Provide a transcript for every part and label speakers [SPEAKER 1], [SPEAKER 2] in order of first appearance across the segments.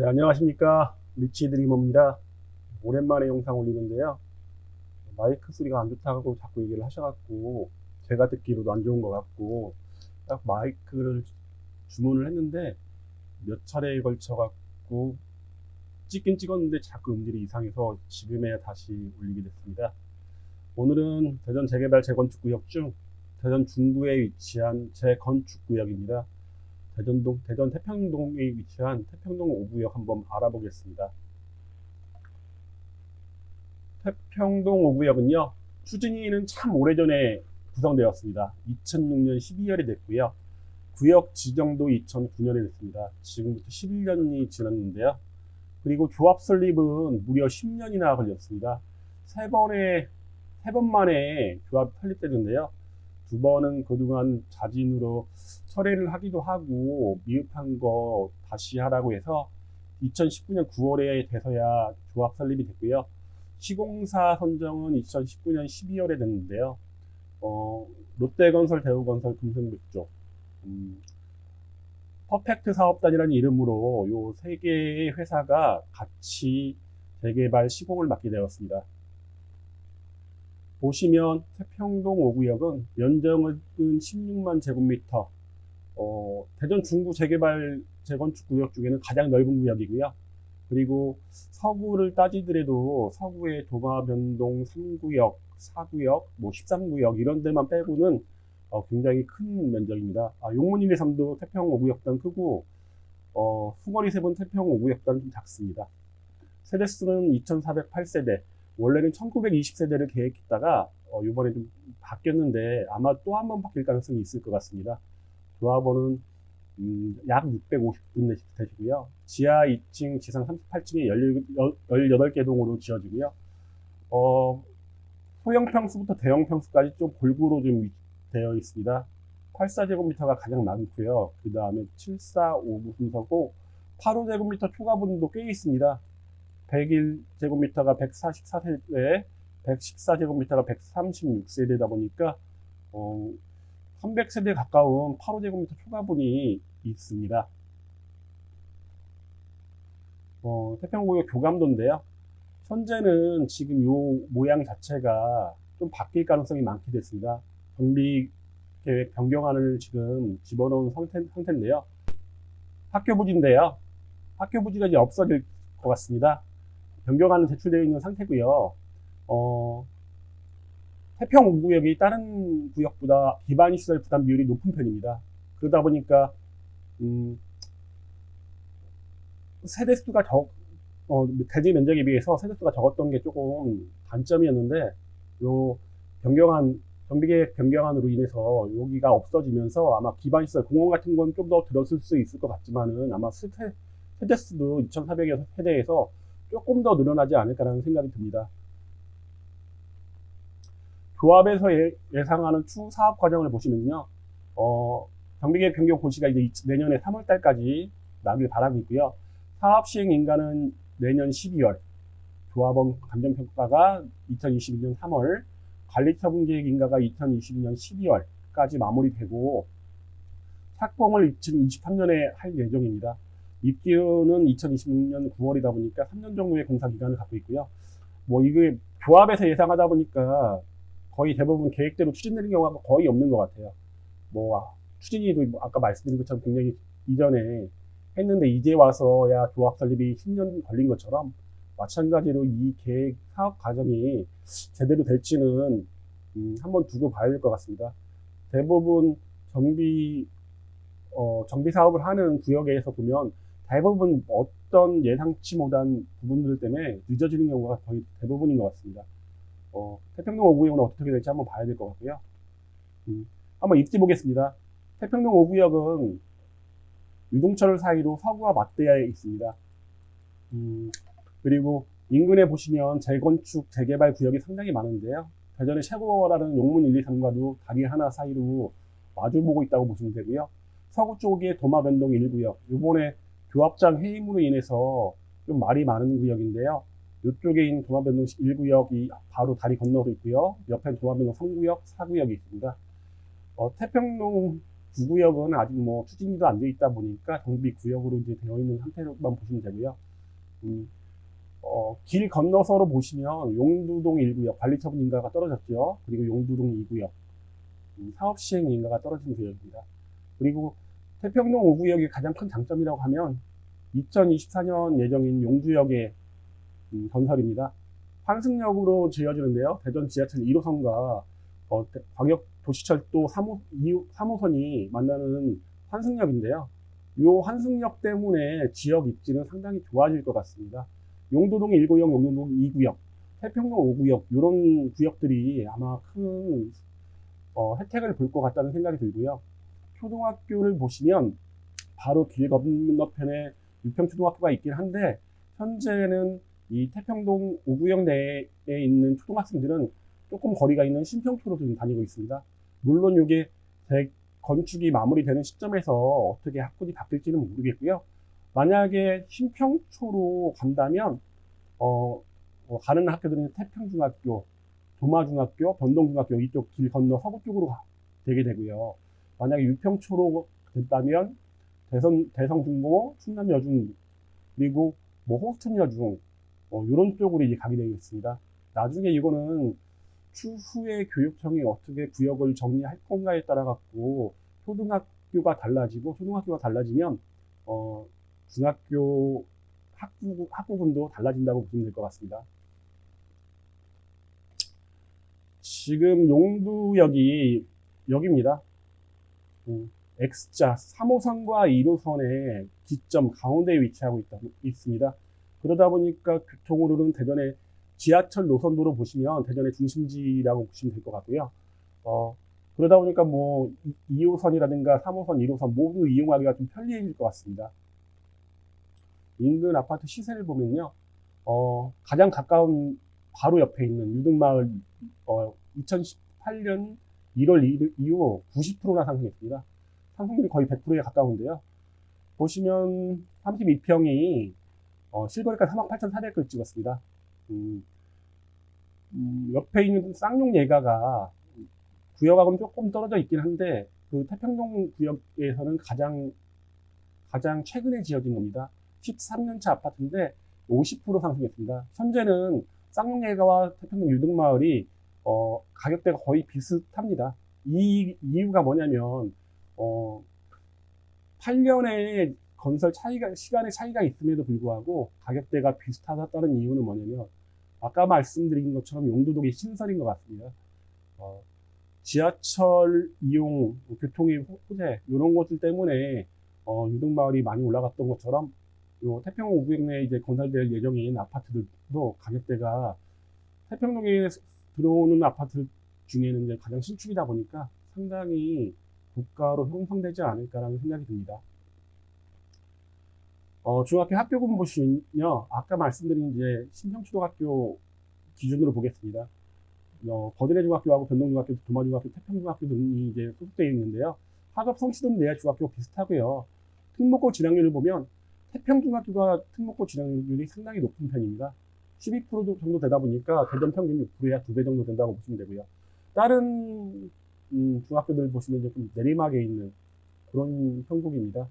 [SPEAKER 1] 안녕하십니까. 리치드리머입니다. 오랜만에 영상 올리는데요. 마이크 소리가 안 좋다고 자꾸 얘기를 하셔갖고, 제가 듣기로도 안 좋은 것 같고, 딱 마이크를 주문을 했는데, 몇 차례에 걸쳐갖고, 찍긴 찍었는데 자꾸 음질이 이상해서 지금에야 다시 올리게 됐습니다. 오늘은 대전 재개발 재건축구역 중 대전 중구에 위치한 재건축구역입니다. 대전 태평동에 위치한 태평동 5구역 한번 알아보겠습니다. 태평동 5구역은요, 추진위는 참 오래전에 구성되었습니다. 2006년 12월에 됐고요. 구역 지정도 2009년에 됐습니다. 지금부터 11년이 지났는데요. 그리고 조합 설립은 무려 10년이나 걸렸습니다. 세 번 만에 조합 설립되는데요. 두 번은 그동안 자진으로 철회를 하기도 하고 미흡한 거 다시 하라고 해서 2019년 9월에 돼서야 조합 설립이 됐고요. 시공사 선정은 2019년 12월에 됐는데요. 롯데건설, 대우건설, 금성백조, 퍼펙트 사업단이라는 이름으로 요 세 개의 회사가 같이 재개발 시공을 맡게 되었습니다. 보시면 태평동 5구역은 면적은 16만 제곱미터, 대전 중구 재개발 재건축 구역 중에는 가장 넓은 구역이고요. 그리고 서구를 따지더라도 서구의 도마변동 3구역, 4구역, 13구역 이런 데만 빼고는 굉장히 큰 면적입니다. 용문 1, 2, 3도 태평 5구역단 크고 수거리 세분 태평 5구역단 좀 작습니다. 세대수는 2408세대, 원래는 1920세대를 계획했다가 이번에 좀 바뀌었는데 아마 또 한 번 바뀔 가능성이 있을 것 같습니다. 조합원은 약 650분 되시고요. 지하 2층, 지상 38층에 18개 동으로 지어지고요. 소형 평수부터 대형 평수까지 좀 골고루 좀 되어 있습니다. 84제곱미터가 가장 많고요. 그 다음에 745 순서고 85제곱미터 초과분도 꽤 있습니다. 101제곱미터가 144세대, 114제곱미터가 136세대다 보니까 300세대 가까운 85제곱미터 초과분이 있습니다. 태평구역 교감도인데요. 현재는 지금 이 모양 자체가 좀 바뀔 가능성이 많게 됐습니다. 정비 계획 변경안을 지금 집어넣은 상태인데요. 학교 부지인데요. 학교 부지가 이제 없어질 것 같습니다. 변경안은 제출되어 있는 상태고요. 태평 5구역이 다른 구역보다 기반 시설 부담 비율이 높은 편입니다. 그러다 보니까 세대수가 대지 면적에 비해서 세대수가 적었던 게 조금 단점이었는데 요 정비계획 변경안으로 인해서 여기가 없어지면서 아마 기반 시설 공원 같은 건 좀 더 들었을 수 있을 것 같지만은 아마 세대수도 2,400여 세대에서 조금 더 늘어나지 않을까라는 생각이 듭니다. 조합에서 예상하는 추후 사업 과정을 보시면요. 정비계획 변경 고시가 이제 내년에 3월달까지 나길 바라고 있고요. 사업 시행 인가는 내년 12월, 조합원 감정평가가 2022년 3월, 관리처분 계획 인가가 2022년 12월까지 마무리되고 착공을 2023년에 할 예정입니다. 입주는 2026년 9월이다 보니까 3년 정도의 공사 기간을 갖고 있고요. 이게 조합에서 예상하다 보니까 거의 대부분 계획대로 추진되는 경우가 거의 없는 것 같아요. 추진위도 아까 말씀드린 것처럼 굉장히 이전에 했는데 이제 와서야 조합 설립이 10년 걸린 것처럼 마찬가지로 이 계획 사업 과정이 제대로 될지는 한번 두고 봐야 될 것 같습니다. 대부분 정비 사업을 하는 구역에서 보면 대부분 어떤 예상치 못한 부분들 때문에 늦어지는 경우가 거의 대부분인 것 같습니다. 태평동 5구역은 어떻게 될지 한번 봐야 될 것 같고요. 한번 입지 보겠습니다. 태평동 5구역은 유동철 사이로 서구와 맞대어 있습니다. 그리고 인근에 보시면 재건축, 재개발 구역이 상당히 많은데요. 대전의 최고라는 용문 1, 2, 3과도 다리 하나 사이로 마주보고 있다고 보시면 되고요. 서구 쪽에 도마변동 1구역, 이번에 조합장 해임으로 인해서 좀 말이 많은 구역인데요. 이쪽에 있는 도마변동 1구역이 바로 다리 건너로 있고요. 옆에 도마변동 3구역, 4구역이 있습니다. 태평동 구구역은 아직 뭐 추진도 안 돼 있다 보니까 정비구역으로 이제 되어 있는 상태로만 보시면 되고요. 길 건너서로 보시면 용두동 1구역 관리처분 인가가 떨어졌죠. 그리고 용두동 2구역 사업시행 인가가 떨어진 구역입니다. 그리고 태평동 5구역의 가장 큰 장점이라고 하면 2024년 예정인 용두역의 건설입니다. 환승역으로 지어지는데요. 대전 지하철 1호선과 광역도시철도 3호선이 만나는 환승역인데요. 이 환승역 때문에 지역 입지는 상당히 좋아질 것 같습니다. 용도동 1구역, 용도동 2구역, 태평동 5구역 이런 구역들이 아마 큰 혜택을 볼 것 같다는 생각이 들고요. 초등학교를 보시면 바로 길 건너편에 육평초등학교가 있긴 한데 현재는 이 태평동 5구역 내에 있는 초등학생들은 조금 거리가 있는 신평초로 지금 다니고 있습니다. 물론 이게 건축이 마무리되는 시점에서 어떻게 학군이 바뀔지는 모르겠고요. 만약에 신평초로 간다면 가는 학교들은 태평중학교, 도마중학교, 변동중학교 이쪽 길 건너 서구 쪽으로 되게 되고요. 만약에 유평초로 됐다면 대성중고, 충남여중 그리고 뭐 호스턴여중 이런 쪽으로 이제 가게 되겠습니다. 나중에 이거는 추후에 교육청이 어떻게 구역을 정리할 건가에 따라 갖고 초등학교가 달라지면 중학교 학부군도 달라진다고 보시면 될 것 같습니다. 지금 용두역이 여기입니다. X자 3호선과 1호선의 기점 가운데에 위치하고 있습니다. 그러다 보니까 교통으로는 대전의 지하철 노선도로 보시면 대전의 중심지라고 보시면 될 것 같고요. 그러다 보니까 뭐 2호선이라든가 3호선, 1호선 모두 이용하기가 좀 편리해질 것 같습니다. 인근 아파트 시세를 보면요. 가장 가까운 바로 옆에 있는 유등마을 2018년 1월 이후 90%나 상승했습니다. 상승률이 거의 100%에 가까운데요. 보시면 32평이 실거래가 38,400을 찍었습니다. 옆에 있는 쌍용 예가가 구역하고는 조금 떨어져 있긴 한데 그 태평동 구역에서는 가장 최근에 지어진 겁니다. 13년차 아파트인데 50% 상승했습니다. 현재는 쌍용 예가와 태평동 유등마을이 가격대가 거의 비슷합니다. 이 이유가 뭐냐면 8년의 건설 시간의 차이가 있음에도 불구하고 가격대가 비슷하다는 이유는 뭐냐면 아까 말씀드린 것처럼 용두동이 신설인 것 같습니다. 지하철 이용, 교통의 호재 이런 것들 때문에 유등마을이 많이 올라갔던 것처럼 요 태평동 5구역 내에 이제 건설될 예정인 아파트들도 가격대가 태평동에 들어오는 아파트 중에는 이제 가장 신축이다 보니까 상당히 고가로 형성되지 않을까라는 생각이 듭니다. 중학교 학교군 보시면요. 아까 말씀드린 이제 신평초등학교 기준으로 보겠습니다. 거드레 중학교하고 변동중학교, 도마중학교, 태평중학교 등이 이제 소속되어 있는데요. 학업 성취도는 내야 중학교 비슷하고요. 특목고 진학률을 보면 태평중학교가 특목고 진학률이 상당히 높은 편입니다. 12% 정도 되다 보니까 대전 평균 6%야 2배 정도 된다고 보시면 되고요. 다른 중학교들 보시면 이제 좀 내리막에 있는 그런 형국입니다.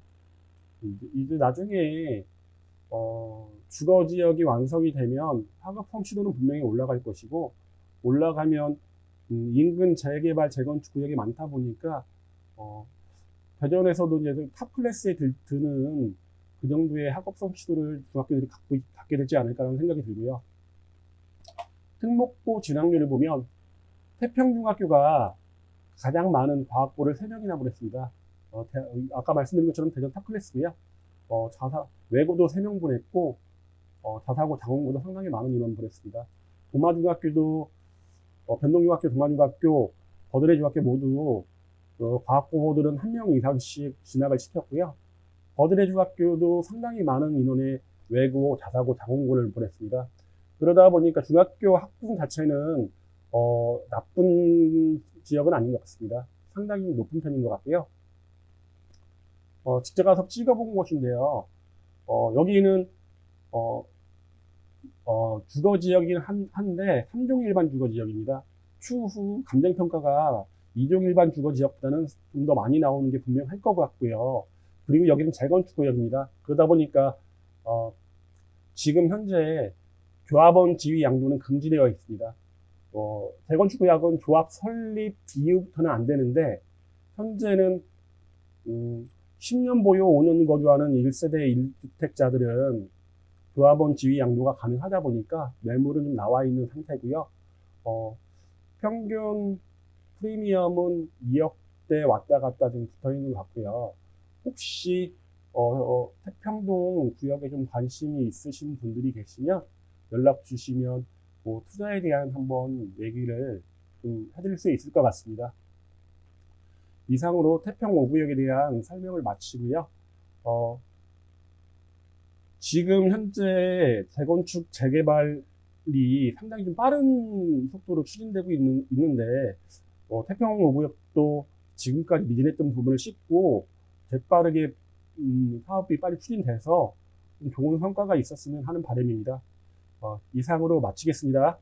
[SPEAKER 1] 이제 나중에 주거 지역이 완성이 되면 학업 성취도는 분명히 올라갈 것이고 올라가면 인근 재개발 재건축 구역이 많다 보니까 대전에서도 이제 탑 클래스에 드는 그 정도의 학업 성취도를 중학교들이 갖게 되지 않을까라는 생각이 들고요. 특목고 진학률을 보면 태평중학교가 가장 많은 과학고를 3명이나 보냈습니다. 아까 말씀드린 것처럼 대전 탑 클래스고요. 외고도 3명 보냈고 자사고 장원고도 상당히 많은 인원 보냈습니다. 도마중학교도 변동중학교, 도마중학교, 거드레 중학교 모두 과학고들은 1명 이상씩 진학을 시켰고요. 거드레 중학교도 상당히 많은 인원의 외고, 자사고, 장원고를 보냈습니다. 그러다 보니까 중학교 학군 자체는 나쁜 지역은 아닌 것 같습니다. 상당히 높은 편인 것 같고요. 직접 가서 찍어본 곳인데요. 여기는 주거 지역이긴 한데 3종 일반 주거 지역입니다. 추후 감정평가가 이종 일반 주거 지역보다는 좀 더 많이 나오는 게 분명할 것 같고요. 그리고 여기는 재건축 구역입니다. 그러다 보니까 지금 현재 조합원 지위 양도는 금지되어 있습니다. 재건축 구역은 조합 설립 이후부터는 안 되는데 현재는 10년 보유 5년 거주하는 1세대 1주택자들은 조합원 지위 양도가 가능하다 보니까 매물은 좀 나와 있는 상태고요. 평균 프리미엄은 2억대 왔다 갔다 좀 붙어 있는 것 같고요. 혹시 태평동 구역에 좀 관심이 있으신 분들이 계시면 연락 주시면 뭐 투자에 대한 한번 얘기를 좀 해드릴 수 있을 것 같습니다. 이상으로 태평 5구역에 대한 설명을 마치고요. 지금 현재 재건축 재개발이 상당히 좀 빠른 속도로 추진되고 있는데 태평 5구역도 지금까지 미진했던 부분을 씻고 재빠르게 사업이 빨리 추진돼서 좀 좋은 성과가 있었으면 하는 바람입니다. 이상으로 마치겠습니다.